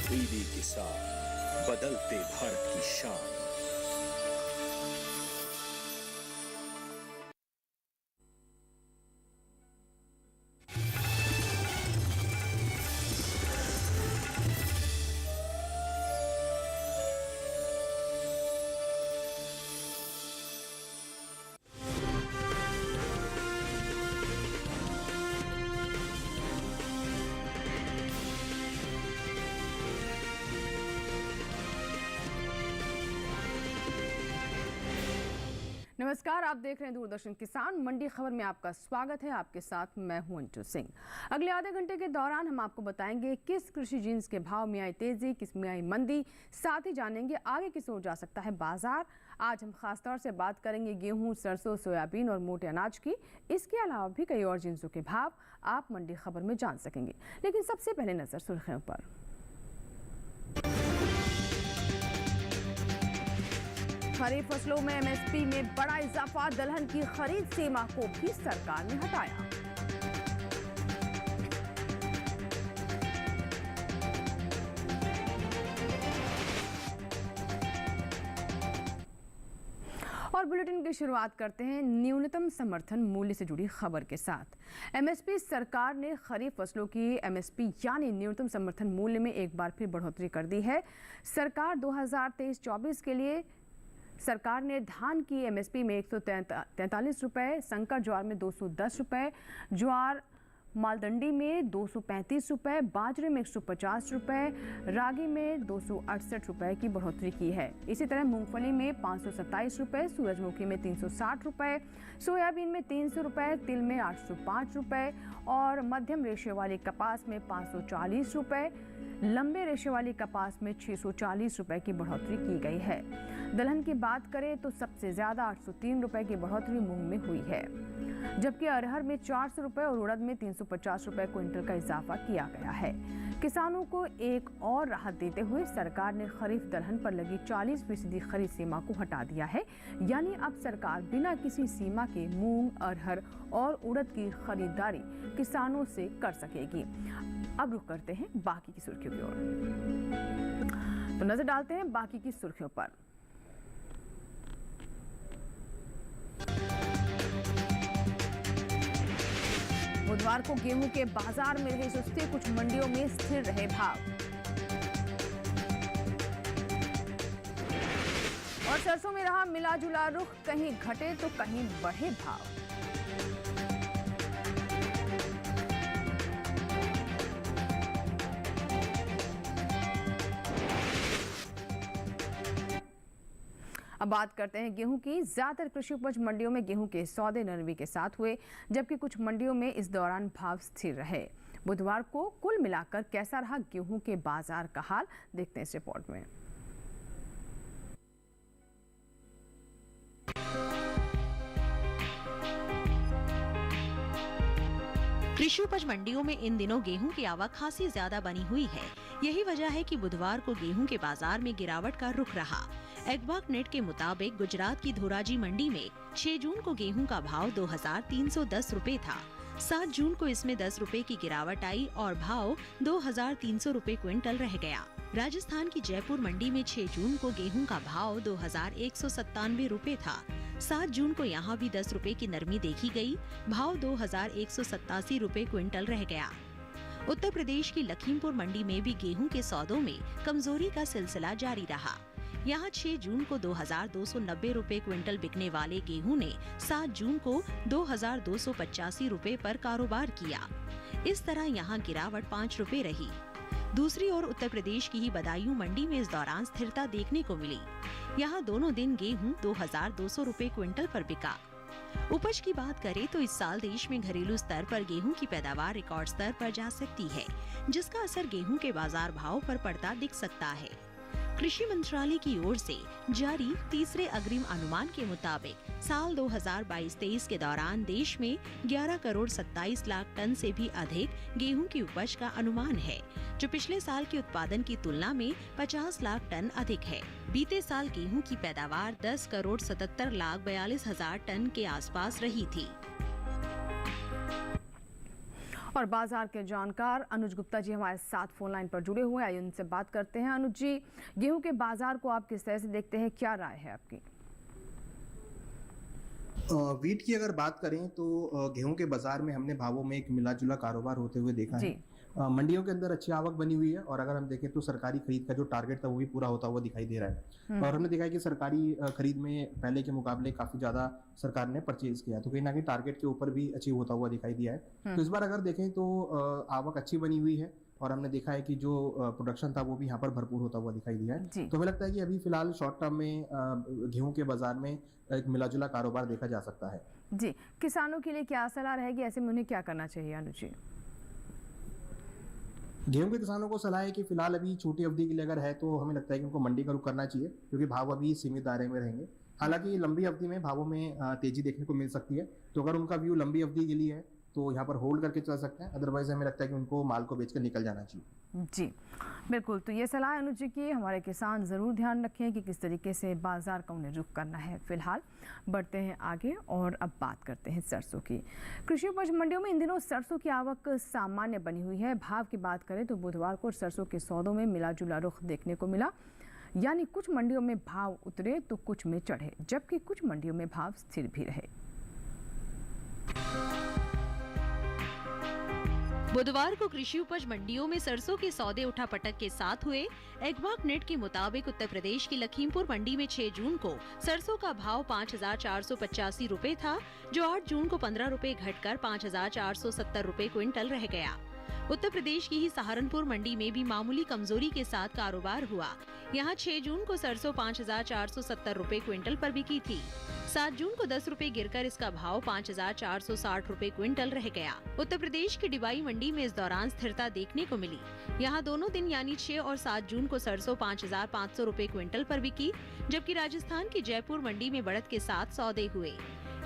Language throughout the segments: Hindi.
टीवी के साथ बदलते भारत की शान। नमस्कार, आप देख रहे हैं दूरदर्शन किसान मंडी खबर में आपका स्वागत है। आपके साथ मैं हूं अंशु सिंह। अगले आधे घंटे के दौरान हम आपको बताएंगे किस कृषि जिन्स के भाव में आई तेजी, किस में आई मंदी, साथ ही जानेंगे आगे किस ओर जा सकता है बाजार। आज हम खासतौर से बात करेंगे गेहूं, सरसों, सोयाबीन और मोटे अनाज की। इसके अलावा भी कई और जिन्सों के भाव आप मंडी खबर में जान सकेंगे। लेकिन सबसे पहले नजर सुर्खियों पर। खरीफ फसलों में एमएसपी में बड़ा इजाफा, दलहन की खरीद सीमा को भी सरकार ने हटाया। और बुलेटिन की शुरुआत करते हैं न्यूनतम समर्थन मूल्य से जुड़ी खबर के साथ। एमएसपी सरकार ने खरीफ फसलों की एमएसपी यानी न्यूनतम समर्थन मूल्य में एक बार फिर बढ़ोतरी कर दी है। सरकार 2023-24 के लिए सरकार ने धान की एमएसपी में 143 रुपये, संकर ज्वार में 210 रुपये, ज्वार मालदंडी में 235 रुपये, बाजरे में 150 रुपये, रागी में 268 रुपये की बढ़ोतरी की है। इसी तरह मूंगफली में 527 रुपये, सूरजमुखी में 360 रुपये, सोयाबीन में 300 रुपये, तिल में 805 रुपये और मध्यम रेशे वाली कपास में 540 रुपये, लंबे रेशे वाली कपास में 640 रुपये की बढ़ोतरी की गई है। दलहन की बात करें तो सबसे ज्यादा 803 रुपये की बढ़ोतरी मूंग में हुई है, जबकि अरहर में 400 रुपये और उड़द में 350 रुपये क्विंटल का इजाफा किया गया है। किसानों को एक और राहत देते हुए सरकार ने खरीफ दलहन पर लगी 40% खरीद सीमा को हटा दिया है, यानी अब सरकार बिना किसी सीमा के मूंग, अरहर और उड़द की खरीदारी किसानों से कर सकेगी। अब रुक करते हैं बाकी की सुर्खियों की ओर, तो नजर डालते हैं बाकी की सुर्खियों पर। बुधवार को गेहूं के बाजार में रहे सुस्ती, कुछ मंडियों में स्थिर रहे भाव। और सरसों में रहा मिला जुला रुख, कहीं घटे तो कहीं बढ़े भाव। अब बात करते हैं गेहूं की। ज्यादातर कृषि उपज मंडियों में गेहूं के सौदे नरमी के साथ हुए, जबकि कुछ मंडियों में इस दौरान भाव स्थिर रहे। बुधवार को कुल मिलाकर कैसा रहा गेहूं के बाजार का हाल, देखते हैं इस रिपोर्ट में। कृषि उपज मंडियों में इन दिनों गेहूं की आवक खासी ज्यादा बनी हुई है। यही वजह है कि बुधवार को गेहूं के बाजार में गिरावट का रुख रहा। एग्बाक नेट के मुताबिक गुजरात की धोराजी मंडी में 6 जून को गेहूं का भाव 2310 रुपए था। 7 जून को इसमें 10 रुपए की गिरावट आई और भाव 2300 रुपए क्विंटल रह गया। राजस्थान की जयपुर मंडी में 6 जून को गेहूं का भाव 2197 रुपए था। 7 जून को यहाँ भी 10 रुपए की नरमी देखी गई, भाव 2187 रुपए क्विंटल रह गया। उत्तर प्रदेश की लखीमपुर मंडी में भी गेहूं के सौदों में कमजोरी का सिलसिला जारी रहा। यहाँ 6 जून को 2290 रुपए क्विंटल बिकने वाले गेहूं ने 7 जून को 2285 रुपए पर कारोबार किया। इस तरह यहाँ गिरावट 5 रुपए रही। दूसरी ओर उत्तर प्रदेश की ही बदायूं मंडी में इस दौरान स्थिरता देखने को मिली। यहाँ दोनों दिन गेहूं 2200 रुपए क्विंटल पर बिका। उपज की बात करें तो इस साल देश में घरेलू स्तर पर गेहूं की पैदावार रिकॉर्ड स्तर पर जा सकती है, जिसका असर गेहूं के बाजार भाव पर पड़ता दिख सकता है। कृषि मंत्रालय की ओर से जारी तीसरे अग्रिम अनुमान के मुताबिक साल 2022-23 के दौरान देश में 11 करोड़ 27 लाख टन से भी अधिक गेहूं की उपज का अनुमान है, जो पिछले साल के उत्पादन की तुलना में 50 लाख टन अधिक है। बीते साल गेहूं की पैदावार 10 करोड़ 77 लाख 42 हजार टन के आसपास रही थी। और बाजार के जानकार अनुज गुप्ता जी हमारे साथ फोन लाइन पर जुड़े हुए हैं। आइए उनसे बात करते हैं। अनुज जी, गेहूं के बाजार को आप किस तरह से देखते हैं, क्या राय है आपकी? वीट की अगर बात करें तो गेहूं के बाजार में हमने भावों में एक मिला जुला कारोबार होते हुए देखा है। मंडियों के अंदर अच्छी आवक बनी हुई है और अगर हम देखें तो सरकारी खरीद का जो टारगेट था वो भी पूरा होता हुआ दिखाई दे रहा है। और हमने देखा है कि सरकारी खरीद में पहले के मुकाबले काफी ज्यादा सरकार ने परचेज किया, तो कहीं ना कहीं टारगेट के ऊपर भी अचीव होता हुआ दिखाई दिया है। तो इस बार अगर देखें तो आवक अच्छी बनी हुई है और हमने देखा है कि जो प्रोडक्शन था वो भी यहाँ पर भरपूर होता हुआ दिखाई दिया है। तो हमें लगता है कि अभी फिलहाल शॉर्ट टर्म में गेहूं के बाजार में एक मिलाजुला कारोबार देखा जा सकता है। जी, किसानों के लिए क्या सलाह रहेगी, ऐसे में उन्हें क्या करना चाहिए अनुज जी? गेहूं के किसानों को सलाह है कि फिलहाल अभी छोटी अवधि के लिए अगर है तो हमें लगता है कि उनको मंडी का रुख करना चाहिए, क्योंकि भाव अभी सीमित दायरे में रहेंगे। हालांकि लंबी अवधि में भावों में तेजी देखने को मिल सकती है, तो अगर उनका व्यू लंबी अवधि के लिए है तो यहाँ पर होल्ड करके चल सकते हैं, अदरवाइज हमें लगता है कि उनको माल को बेचकर निकल जाना चाहिए। जी बिल्कुल, तो ये सलाह अनुज जी की। हमारे किसान ज़रूर ध्यान रखें कि किस तरीके से बाजार का उन्हें रुख करना है। फिलहाल बढ़ते हैं आगे और अब बात करते हैं सरसों की। कृषि उपज मंडियों में इन दिनों सरसों की आवक सामान्य बनी हुई है। भाव की बात करें तो बुधवार को सरसों के सौदों में मिला जुला रुख देखने को मिला, यानी कुछ मंडियों में भाव उतरे तो कुछ में चढ़े, जबकि कुछ मंडियों में भाव स्थिर भी रहे। बुधवार को कृषि उपज मंडियों में सरसों के सौदे उठापटक के साथ हुए। एग्बाक नेट के मुताबिक उत्तर प्रदेश की लखीमपुर मंडी में 6 जून को सरसों का भाव 5,485 रुपए था, जो 8 जून को 15 रुपए घटकर 5,470 रुपए क्विंटल रह गया। उत्तर प्रदेश की ही सहारनपुर मंडी में भी मामूली कमजोरी के साथ कारोबार हुआ। यहाँ 6 जून को सरसों 5,470 रुपए क्विंटल पर बिकी थी। 7 जून को 10 रुपए गिरकर इसका भाव 5,460 रुपए क्विंटल रह गया। उत्तर प्रदेश की डिबाई मंडी में इस दौरान स्थिरता देखने को मिली। यहाँ दोनों दिन यानी 6 और 7 जून को सरसों 5,500 रुपए क्विंटल पर बिकी, जबकि राजस्थान की जयपुर मंडी में बढ़त के साथ सौदे हुए।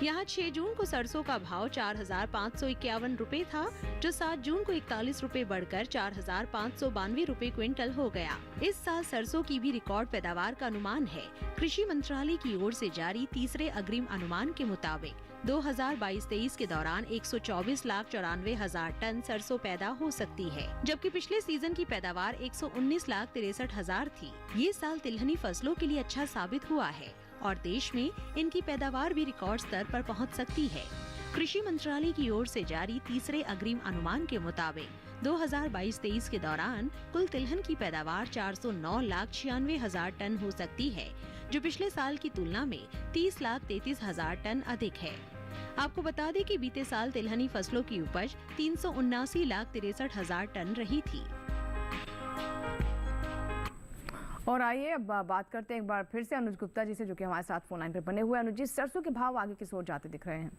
यहाँ 6 जून को सरसों का भाव 4,551 रुपए था, जो 7 जून को 41 रुपए बढ़कर 4,592 रुपए क्विंटल हो गया। इस साल सरसों की भी रिकॉर्ड पैदावार का अनुमान है। कृषि मंत्रालय की ओर से जारी तीसरे अग्रिम अनुमान के मुताबिक 2022-23 के दौरान 124,94,000 टन सरसों पैदा हो सकती है, जबकि पिछले सीजन की पैदावार 119,63,000 थी। ये साल तिलहनी फसलों के लिए अच्छा साबित हुआ है और देश में इनकी पैदावार भी रिकॉर्ड स्तर पर पहुंच सकती है। कृषि मंत्रालय की ओर से जारी तीसरे अग्रिम अनुमान के मुताबिक 2022-23 के दौरान कुल तिलहन की पैदावार 409,96,000 टन हो सकती है, जो पिछले साल की तुलना में 30,33,000 टन अधिक है। आपको बता दें कि बीते साल तिलहनी फसलों की उपज 379,63,000 टन रही थी। और आइए अब बात करते हैं एक बार फिर से अनुज गुप्ता जी से, जो कि हमारे साथ फोन लाइन पर बने हुए। अनुज जी, सरसों के भाव आगे किस ओर जाते दिख रहे हैं?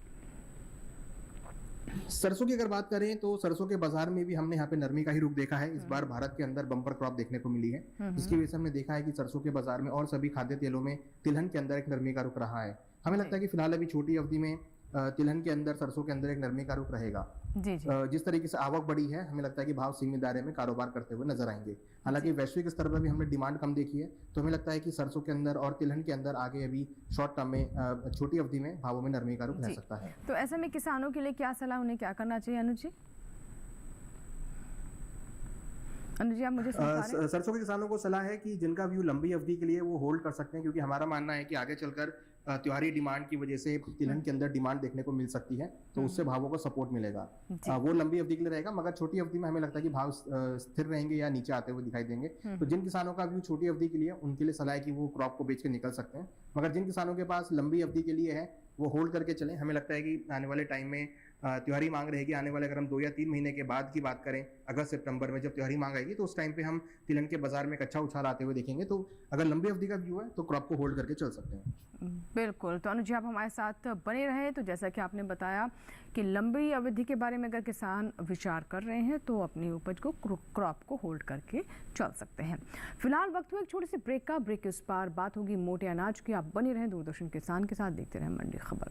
सरसों की अगर बात करें तो सरसों के बाजार में भी हमने यहाँ पे नरमी का ही रुख देखा है। इस बार भारत के अंदर बम्पर क्रॉप देखने को मिली है, जिसकी वजह से हमने देखा है कि सरसों के बाजार में और सभी खाद्य तेलों में तिलहन के अंदर एक नरमी का रुख रहा है। हमें लगता है कि फिलहाल अभी छोटी अवधि में तिलहन के अंदर सरसों के अंदर एक नरमी का रुख रहेगा। जी जी। जिस तरीके से आवक बढ़ी है, हमें लगता है कि भाव सीमित दायरे में कारोबार करते हुए नजर आएंगे। हालांकि वैश्विक स्तर पर भी हमने डिमांड कम देखी है, तो हमें लगता है कि सरसों के अंदर और तिलहन के अंदर आगे अभी शॉर्ट टर्म में छोटी अवधि में भावों में नरमी का रुख रह सकता है। तो ऐसे में किसानों के लिए क्या सलाह, उन्हें क्या करना चाहिए अनुज जी? अनुज जी, आप मुझे सुन पा रहे हैं? सरसों के किसानों को सलाह है कि जिनका व्यू लंबी अवधि के लिए वो होल्ड कर सकते हैं, क्योंकि हमारा मानना है कि आगे चलकर त्योहारी डिमांड की वजह से तिलहन के अंदर डिमांड देखने को मिल सकती है, तो उससे भावों को सपोर्ट मिलेगा। वो लंबी अवधि के लिए रहेगा, मगर छोटी अवधि में हमें लगता है कि भाव स्थिर रहेंगे या नीचे आते हुए दिखाई देंगे। तो जिन किसानों का व्यू छोटी अवधि के लिए, उनके लिए सलाह है कि वो क्रॉप को बेच के निकल सकते हैं, मगर जिन किसानों के पास लंबी अवधि के लिए है वो होल्ड करके चलें। हमें लगता है कि आने वाले टाइम में त्योहारी मांग रहेगी। आने वाले अगर हम 2 या 3 महीने के बाद की बात करें, अगस्त सितंबर में जब त्योहारी मांग आएगी, तो उस टाइम पे हम तिलहन के बाजार में एक अच्छा उछाल आते हुए देखेंगे। तो अगर लंबी अवधि का व्यू है तो क्रॉप को होल्ड करके चल सकते हैं। बिल्कुल, तो अनुज जी आप हमारे साथ बने रहे। तो जैसा कि आपने बताया कि लंबी अवधि के बारे में अगर किसान विचार कर रहे हैं तो अपनी उपज को, क्रॉप को होल्ड करके चल सकते हैं। फिलहाल वक्त हुआ एक छोटे से ब्रेक का। ब्रेक के उस पार बात होगी मोटे अनाज की। आप बने रहें दूरदर्शन किसान के साथ, देखते रहें मंडी खबर।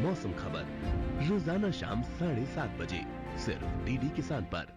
मौसम खबर रोजाना शाम 7:30 बजे सिर्फ डीडी किसान पर।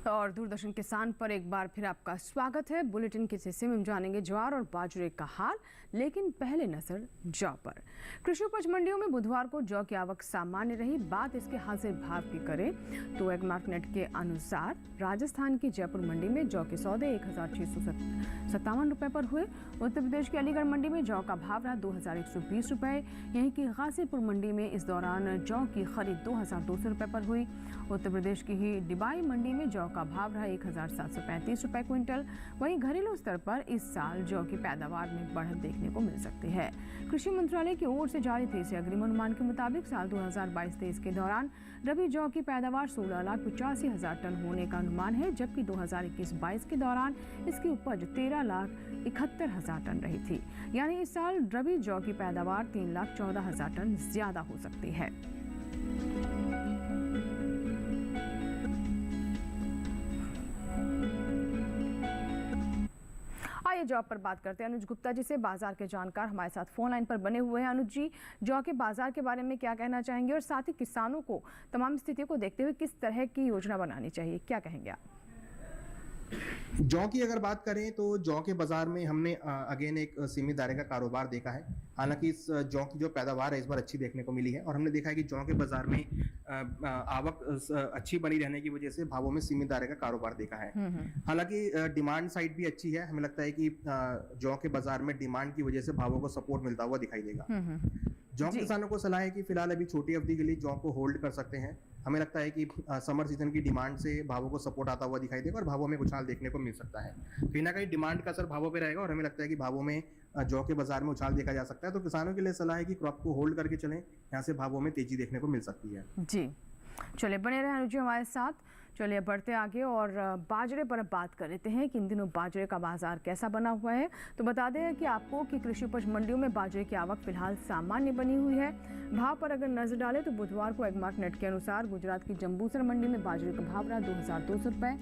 और दूरदर्शन किसान पर एक बार फिर आपका स्वागत है। बुलेटिन के हिस्से में हम जानेंगे ज्वार और बाजरे का हाल, लेकिन पहले नजर जौ पर। कृषि उपज मंडियों में बुधवार को जौ की आवक सामान्य रही। बात इसके हाजिर भाव की करें तो एगमार्कनेट के अनुसार राजस्थान की जयपुर मंडी में जौ के सौदे 1657 रुपए पर हुए। उत्तर प्रदेश की अलीगढ़ मंडी में जौ का भाव रहा 2120 रुपए। यहीं की गाजीपुर मंडी में इस दौरान जौ की खरीद 2200 रुपए पर हुई। उत्तर प्रदेश की ही डिबाई मंडी में जौ का भाव रहा 1735 रुपए क्विंटल। वहीं घरेलू स्तर पर इस साल जौ की पैदावार में बढ़त देखने को मिल सकती है। कृषि मंत्रालय की ओर से जारी तीसरे अग्रिम अनुमान के मुताबिक साल 2022-23 के दौरान रबी जौ की पैदावार 16,85,000 टन होने का अनुमान है, जबकि 2021-22 के दौरान इसकी उपज 13,71,000 टन रही थी। यानी इस साल रबी जौ की पैदावार 3,14,000 टन ज्यादा हो सकती है। आइए जौ पर बात करते हैं। अनुज गुप्ता जी से, बाजार के जानकार हमारे साथ फोन लाइन पर बने हुए हैं। अनुज जी, जौ के बाजार के बारे में क्या कहना चाहेंगे और साथ ही किसानों को तमाम स्थितियों को देखते हुए किस तरह की योजना बनानी चाहिए, क्या कहेंगे आप? जौ की अगर बात करें तो जौ के बाजार में हमने अगेन एक सीमित दायरे का कारोबार देखा है। हालांकि इस जौ की जो पैदावार है इस बार अच्छी देखने को मिली है और हमने देखा है कि जौ के बाजार में आवक अच्छी बनी रहने की वजह से भावों में सीमित दायरे का कारोबार देखा है। हालांकि डिमांड साइड भी अच्छी है। हमें लगता है कि जौ के बाजार में डिमांड की वजह से भावों को सपोर्ट मिलता हुआ दिखाई देगा। जौ किसानों को सलाह है कि फिलहाल अभी छोटी अवधि के लिए जौ को होल्ड कर सकते हैं। हमें लगता है कि समर सीजन की डिमांड से भावों को सपोर्ट आता हुआ दिखाई देगा और भावों में उछाल देखने को मिल सकता है। कहीं ना कहीं डिमांड का असर भावों पे रहेगा और हमें लगता है कि भावों में जौ के बाजार में उछाल देखा जा सकता है। तो किसानों के लिए सलाह है कि क्रॉप को होल्ड करके चलें, यहाँ से भावों में तेजी देखने को मिल सकती है। जी, चलिए बने रहे अनुज जी हमारे साथ। चलिए बढ़ते आगे और बाजरे पर बात कर लेते हैं कि इन दिनों बाजरे का बाजार कैसा बना हुआ है। तो बता दें कि आपको कि कृषि उपज मंडियों में बाजरे की आवक फिलहाल सामान्य बनी हुई है। भाव पर अगर नजर डालें तो बुधवार को एगमार्कनेट के अनुसार गुजरात की जंबूसर मंडी में बाजरे का भाव रहा 2200 रुपए।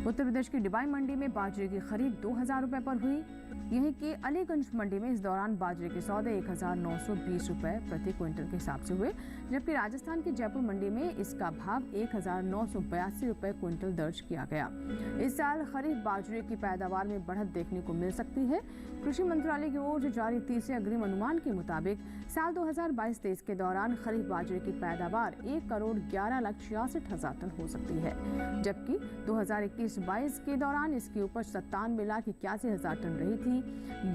उत्तर प्रदेश की डिबाई मंडी में बाजरे की खरीद 2000 रुपए पर हुई। यहीं की अलीगंज मंडी में इस दौरान बाजरे के सौदे 1920 रुपए प्रति क्विंटल के हिसाब से हुए, जबकि राजस्थान की जयपुर मंडी में इसका भाव 1982 रुपए क्विंटल दर्ज किया गया। इस साल खरीफ बाजरे की पैदावार में बढ़त देखने को मिल सकती है। कृषि मंत्रालय की ओर से जारी तीसरे अग्रिम अनुमान के मुताबिक साल 2022-23 के दौरान खरीफ बाजरे की पैदावार 1,11,66,000 टन हो सकती है, जबकि 2021-22 के दौरान इसकी उपज 97,81,000 टन रही थी।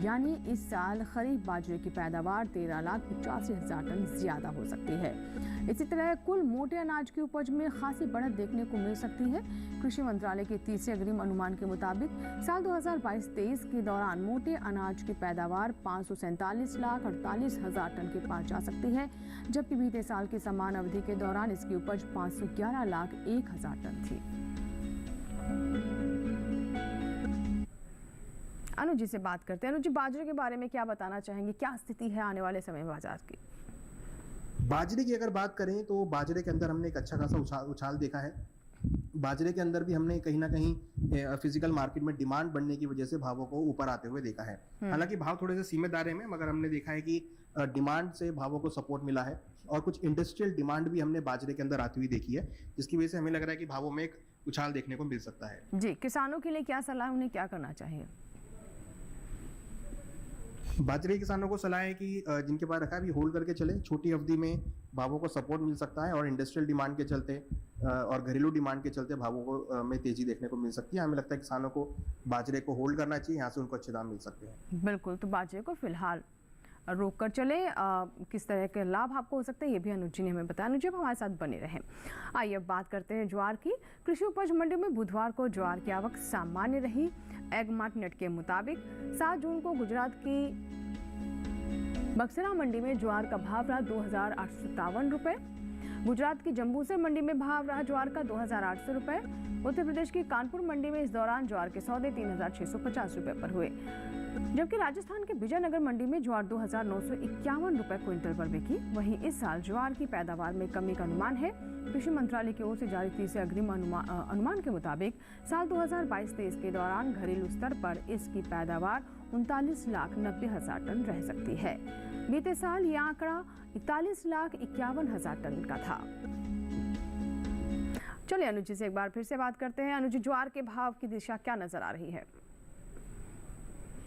यानी इस साल खरीफ बाजरे की पैदावार 13,85,000 टन ज्यादा हो सकती है। इसी तरह कुल मोटे अनाज की उपज में खासी बढ़त देखने को मिल सकती है। कृषि मंत्रालय के तीसरे अग्रिम अनुमान के मुताबिक साल 2022-23 के दौरान मोटे अनाज की पैदावार 547,48,000 टन के पार जा सकती है, जबकि बीते साल की समान अवधि के दौरान इसकी उपज 511,01,000 टन थी। अनुज जी से बात करते हैं। अनुज जी, बाजरे के बारे में क्या बताना चाहेंगे, क्या स्थिति है आने वाले समय में बाजार की? बाजरे की अगर बात करें तो बाजरे के अंदर हमने एक अच्छा खासा उछाल देखा है। बाजरे के अंदर भी हमने कहीं ना कहीं फिजिकल मार्केट में डिमांड बढ़ने की वजह से भावों को ऊपर आते हुए देखा है। हालांकि भाव थोड़े से सीमित दायरे में, मगर हमने देखा है कि डिमांड से भावों को सपोर्ट मिला है और कुछ इंडस्ट्रियल डिमांड भी हमने बाजरे के अंदर आती हुई देखी है, जिसकी वजह से हमें लग रहा है कि भावों में एक उछाल देखने को मिल सकता है। जी, किसानों के लिए क्या सलाह, उन्हें क्या करना चाहिए? बाजरे किसानों को सलाह है कि जिनके पास रखा है भी होल्ड करके चले। छोटी अवधि में भावों को सपोर्ट मिल सकता है और इंडस्ट्रियल डिमांड के चलते और घरेलू डिमांड के चलते भावों को में तेजी देखने को मिल सकती है। हमें लगता है किसानों को बाजरे को होल्ड करना चाहिए, यहाँ से उनको अच्छे दाम मिल सकते हैं। बिल्कुल, तो बाजरे को फिलहाल रोक कर चले। किस तरह के लाभ आपको हो सकते हैं ये भी अनुज जी ने हमें बताया। अनुज जी, हमारे साथ बने रहें। आइए अब बात करते हैं ज्वार की। कृषि उपज मंडी में बुधवार को ज्वार की आवक सामान्य रही। एगमार्कनेट के मुताबिक 7 जून को गुजरात की बक्सरा मंडी में ज्वार का भाव रहा 2,857 रुपए। गुजरात की जम्बूसर मंडी में भाव रहा ज्वार का 2,800 रुपए। उत्तर प्रदेश की कानपुर मंडी में इस दौरान ज्वार के सौदे 3,650 रुपए पर हुए, जबकि राजस्थान के विजयनगर मंडी में ज्वार 2,951 रुपए क्विंटल पर बिकी। वहीं इस साल ज्वार की पैदावार में कमी का अनुमान है। कृषि मंत्रालय की ओर से जारी तीसरे अग्रिम अनुमान के मुताबिक साल 2022-23 के दौरान घरेलू स्तर पर इसकी पैदावार 39,90,000 टन रह सकती है। बीते साल यह आंकड़ा 41,51,000 टन का था। चलिए अनुजी से एक बार फिर से बात करते हैं। अनुजी, ज्वार के भाव की दिशा क्या नजर आ रही है?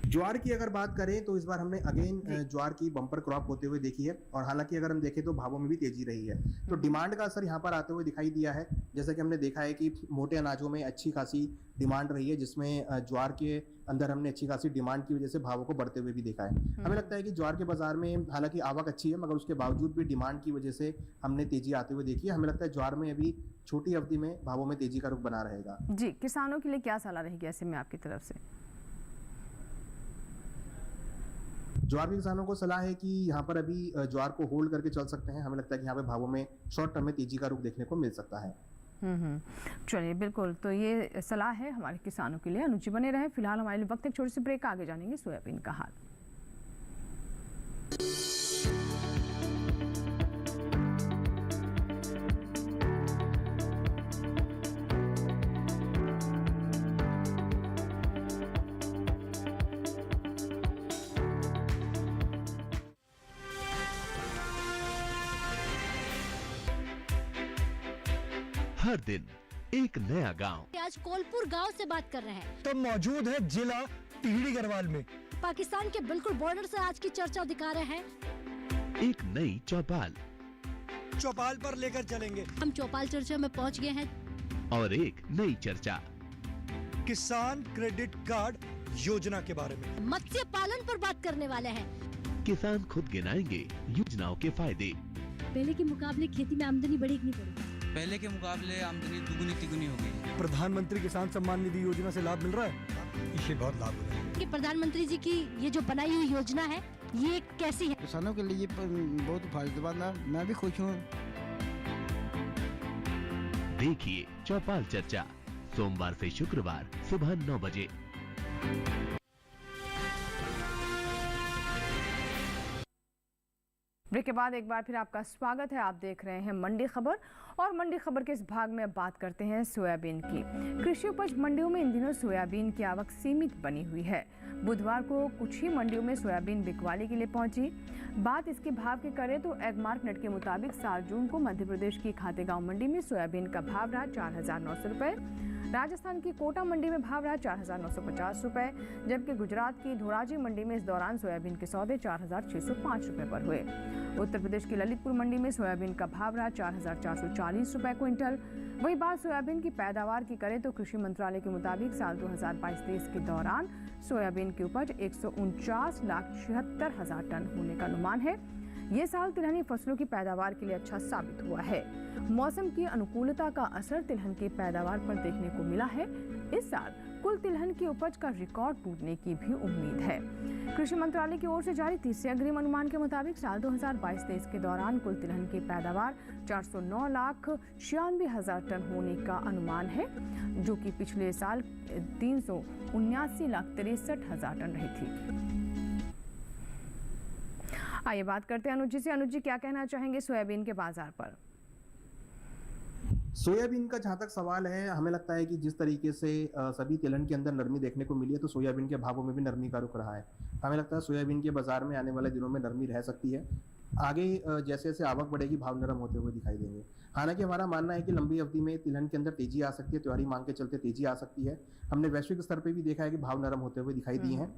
ज्वार की अगर बात करें तो इस बार हमने अगेन ज्वार की बम्पर क्रॉप होते हुए देखी है, और हालांकि अगर हम देखें तो भावों में भी तेजी रही है। तो डिमांड का असर यहाँ पर आते हुए दिखाई दिया है। जैसा कि हमने देखा है कि मोटे अनाजों में अच्छी खासी डिमांड रही है, जिसमें ज्वार के अंदर हमने अच्छी खासी डिमांड की वजह से भावों को बढ़ते हुए भी देखा है। हमें लगता है कि ज्वार के बाजार में हालांकि आवक अच्छी है, मगर उसके बावजूद भी डिमांड की वजह से हमने तेजी आते हुए देखी है। हमें लगता है ज्वार में अभी छोटी अवधि में भावों में तेजी का रुख बना रहेगा। जी, किसानों के लिए क्या सलाह रहेगी ऐसे में आपकी तरफ से? ज्वार के किसानों को सलाह है कि यहाँ पर अभी ज्वार को होल्ड करके चल सकते हैं। हमें लगता है कि यहाँ पे भावों में शॉर्ट टर्म में तेजी का रुख देखने को मिल सकता है। चलिए, बिल्कुल, तो ये सलाह है हमारे किसानों के लिए। अनुजी बने रहे। फिलहाल हमारे लिए वक्त एक छोटी सी ब्रेक, आगे जानेंगे सोयाबीन का हाल। हर दिन एक नया गांव। आज कोलपुर गांव से बात कर रहे हैं। तो मौजूद है जिला टिहरी गढ़वाल में। पाकिस्तान के बिल्कुल बॉर्डर से आज की चर्चा दिखा रहे हैं। एक नई चौपाल चौपाल पर लेकर चलेंगे। हम चौपाल चर्चा में पहुंच गए हैं। और एक नई चर्चा किसान क्रेडिट कार्ड योजना के बारे में। मत्स्य पालन पर बात करने वाले हैं। किसान खुद गिनाएंगे योजनाओं के फायदे। पहले के मुकाबले खेती में आमदनी बढ़ी कि नहीं बढ़ी? पहले के मुकाबले आमदनी दुगुनी तिगुनी हो गई। प्रधानमंत्री किसान सम्मान निधि योजना से लाभ मिल रहा है, इससे बहुत लाभ हो रहा है। कि प्रधानमंत्री जी की ये जो बनाई हुई योजना है, ये कैसी है? किसानों के लिए बहुत फायदेमंद है। मैं भी खुश हूँ। देखिए चौपाल चर्चा सोमवार से शुक्रवार सुबह 9 बजे। ब्रेक के बाद एक बार फिर आपका स्वागत है। आप देख रहे हैं मंडी खबर, और मंडी खबर के इस भाग में अब बात करते हैं सोयाबीन की। कृषि उपज मंडियों में इन दिनों सोयाबीन की आवक सीमित बनी हुई है। बुधवार को कुछ ही मंडियों में सोयाबीन बिकवाली के लिए पहुंची। बात इसके भाव की करें तो एगमार्क नेट के मुताबिक 7 जून को मध्य प्रदेश की खातेगांव मंडी में सोयाबीन का भाव रहा 4,900 रुपये। राजस्थान की कोटा मंडी में भाव रहा 4,950 रुपये, जबकि गुजरात की धोराजी मंडी में इस दौरान सोयाबीन के सौदे 4,605 रुपये पर हुए। उत्तर प्रदेश की ललितपुर मंडी में सोयाबीन का भाव रहा 4,440 रुपये क्विंटल। वही बात सोयाबीन की पैदावार की करें तो कृषि मंत्रालय के मुताबिक साल 2022-23 के दौरान सोयाबीन की उपज 149,76,000 टन होने का अनुमान है। ये साल तिलहनी फसलों की पैदावार के लिए अच्छा साबित हुआ है। मौसम की अनुकूलता का असर तिलहन की पैदावार पर देखने को मिला है। इस साल कुल तिलहन की उपज का रिकॉर्ड टूटने की भी उम्मीद है। कृषि मंत्रालय की ओर से जारी तीसरे अग्रिम अनुमान के मुताबिक साल 2022-23 के दौरान कुल तिलहन की पैदावार 409,96,000 टन होने का अनुमान है, जो कि पिछले साल 379,63,000 टन रही थी। आइए बात करते हैं अनुजी से। अनुजी, क्या कहना चाहेंगे सोयाबीन के बाजार पर? सोयाबीन का जहाँ तक सवाल है, हमें लगता है कि जिस तरीके से सभी तिलहन के अंदर नरमी देखने को मिली है, तो सोयाबीन के भावों में भी नरमी का रुख रहा है। हमें लगता है सोयाबीन के बाजार में आने वाले दिनों में नरमी रह सकती है। आगे जैसे जैसे आवक बढ़ेगी, भाव नरम होते हुए दिखाई देंगे। हालांकि हमारा मानना है कि लंबी अवधि में तिलहन के अंदर तेजी आ सकती है, त्योहारी मांग के चलते तेजी आ सकती है। हमने वैश्विक स्तर पर भी देखा है कि भाव नरम होते हुए दिखाई दिए हैं।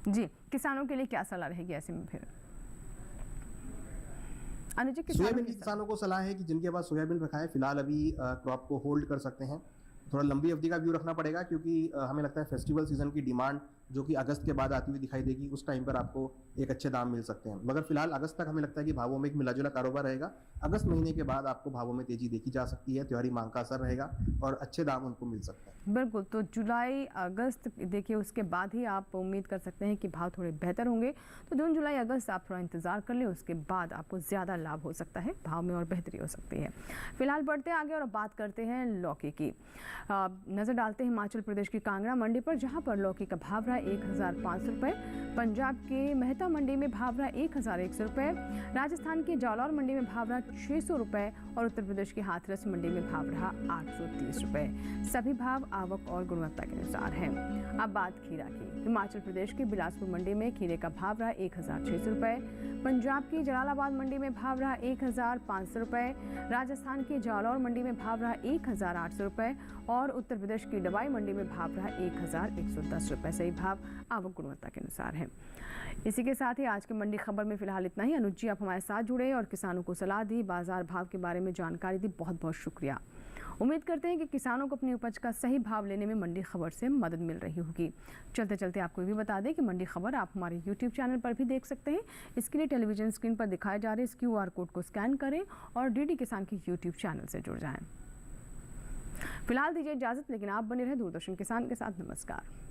जी, किसानों के लिए क्या सलाह रहेगी ऐसे में फिर? सोयाबीन के किसानों को सलाह है कि जिनके पास सोयाबीन रखा है, फिलहाल अभी क्रॉप को होल्ड कर सकते हैं। थोड़ा लंबी अवधि का व्यू रखना पड़ेगा, क्योंकि हमें लगता है फेस्टिवल सीजन की डिमांड जो कि अगस्त के बाद आती हुई दिखाई देगी, उस टाइम पर आपको एक अच्छे दाम मिल सकते हैं। मगर फिलहाल अगस्त तक हमें लगता है कि भावों में एक मिला-जुला कारोबार रहेगा। अगस्त महीने के बाद आपको भावों में तेजी देखी जा सकती है, त्योहारी मांग का असर रहेगा और अच्छे दाम उनको मिल सकते हैं। बिल्कुल, तो जुलाई अगस्त देखिए उसके बाद ही आप उम्मीद कर सकते हैं कि भाव थोड़े बेहतर होंगे। तो जून जुलाई अगस्त आप थोड़ा इंतजार कर लें, उसके बाद आपको ज़्यादा लाभ हो सकता है, भाव में और बेहतरी हो सकती है। फिलहाल बढ़ते हैं आगे और अब बात करते हैं लौकी की। नज़र डालते हैं हिमाचल प्रदेश की कांगड़ा मंडी पर, जहाँ पर लौकी का भाव रहा 1500 रुपये, पंजाब के मेहता मंडी में भाव रहा 1100 रुपये, राजस्थान की जालौर मंडी में भाव रहा 600 रुपये और उत्तर प्रदेश की हाथरस मंडी में भाव रहा 830 रुपये। सभी भाव आवक और गुणवत्ता के अनुसार हैं। अब बात खीरा की। हिमाचल प्रदेश की बिलासपुर मंडी में खीरे का भाव रहा 1600 रुपये, पंजाब की जलालाबाद मंडी में भाव रहा 1500 रुपये, राजस्थान की जालौर मंडी में भाव रहा 1800 रुपये और उत्तर प्रदेश की दवाई मंडी में भाव रहा 1110 रुपये। सही भाव आवक गुणवत्ता के अनुसार है। इसी के साथ ही आज की मंडी खबर में फिलहाल इतना ही। अनुज जी, आप हमारे साथ जुड़े और किसानों को सलाह दी, बाजार भाव के बारे में जानकारी दी, बहुत बहुत शुक्रिया। उम्मीद करते हैं कि किसानों को अपनी उपज का सही भाव लेने में मंडी खबर से मदद मिल रही होगी। चलते चलते आपको ये भी बता दें कि मंडी खबर आप हमारे YouTube चैनल पर भी देख सकते हैं। इसके लिए टेलीविजन स्क्रीन पर दिखाए जा रहे इस QR कोड को स्कैन करें और DD किसान के YouTube चैनल से जुड़ जाएं। फिलहाल दीजिए इजाजत, लेकिन आप बने रहे दूरदर्शन किसान के साथ। नमस्कार।